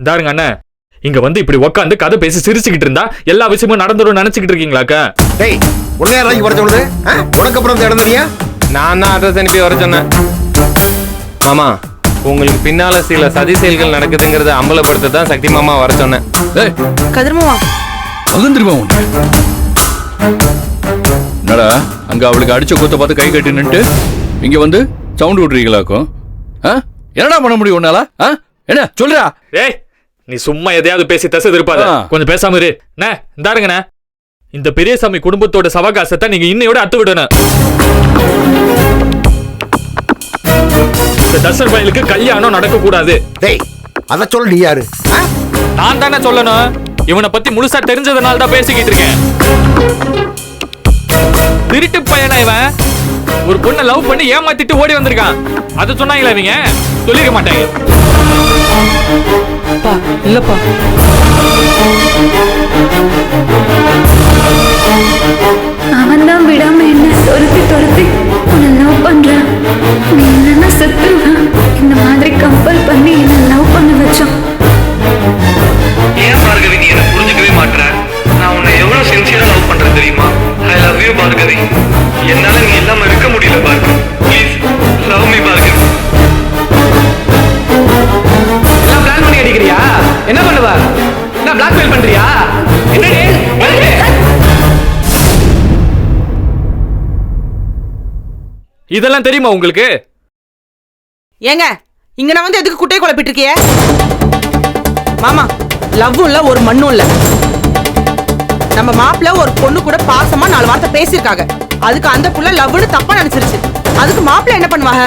தாருங்க அண்ணா, இங்க வந்து இப்படி உட்காந்து கதை பேசி சிரிச்சுக்கிட்டு இருந்தா எல்லா விஷயமும் நடந்துடும் நினைச்சுக்கிட்டு இருக்கீங்களாக்கா? டேய், உன்னை யாராச்சும் வர சொல்லுது? உனக்கு அப்புறம் தேடுறியா? நான் தான் அட்ரஸ் அனுப்பி வர சொன்னேன். மாமா, உங்களுக்கு பின்னால சில சதி செயல்கள் நடக்குதுங்கிறத அம்பலப்படுத்த தான் சக்தி மாமா வர சொன்னேன். கதிர் மாமா வந்துருமா உன்னை? என்னடா அங்க அவளுக்கு அடிச்ச குத்த பார்த்து கை கட்டி நின்று இங்க வந்து சவுண்ட் விட்டுறீங்களாக்கும்? என்னடா பண்ண முடியும் உன்னால? என்ன சொல்றா? ஏய், நீ சும்மா எதையாவது பேசி தசை திருப்பாத. கொஞ்சம் பேசாம இரு. இந்தாருங்கண்ணே, இந்த பெரியசாமி குடும்பத்தோட சவகாசத்தை நீங்க இன்னையோட அத்து விடணும். இந்த தசர் பயலுக்கு கல்யாணம் நடக்க கூடாது. டேய், அத சொல்ல நீ யாரு? நான் தானே சொல்லணும். இவனை பத்தி முழுசா தெரிஞ்சதுனால தான் பேசிக்கிட்டு இருக்கேன். திருட்டு பையனா இவன்? ஒரு பொண்ணை லவ் பண்ணி ஏமாத்திட்டு ஓடி வந்திருக்கான். அது சொன்னாங்களா இவங்க? சொல்லிக்க மாட்டாங்க. இல்லப்பா, அவன் தான் விடாம என்ன துரத்தி துரத்தி உன்னை லவ் பண்றான். நீ என்ன செத்துருவான். இந்த மாதிரி கம்பல் பண்ணி என்ன லவ் பண்ண வச்சான். ஏன் பார்கவி நீ என்ன புரிஞ்சுக்கவே மாட்டேற? நான் உன்னை எவ்வளவு சின்சியரா லவ் பண்றேன் தெரியுமா? I love you Bhargavi. என்னால நீ இல்லாம இருக்க முடியல Bhargavi. Please love me Bhargavi. எல்லாம் பிளான் பண்ணி அடிக்கிறியா? என்ன பண்ணுவ? என்ன பிளாக்மெயில் பண்றியா? என்னடி? இதெல்லாம் தெரியுமா உங்களுக்கு? ஏங்க இங்க நான் வந்து எதுக்கு குட்டையை குழப்பிட்டு இருக்கிய? மாமா, லவ்வும் இல்ல ஒரு மண்ணும் இல்ல. நம்ம மாப்பிள்ள ஒரு பொண்ணு கூட பாசமா 4 வார்த்தை பேசியிருக்காங்க. அதுக்கு அந்த புள்ள லவ்னு தப்பா நினைச்சிருச்சு. அதுக்கு மாப்பிள்ள என்ன பண்ணுவாங்க?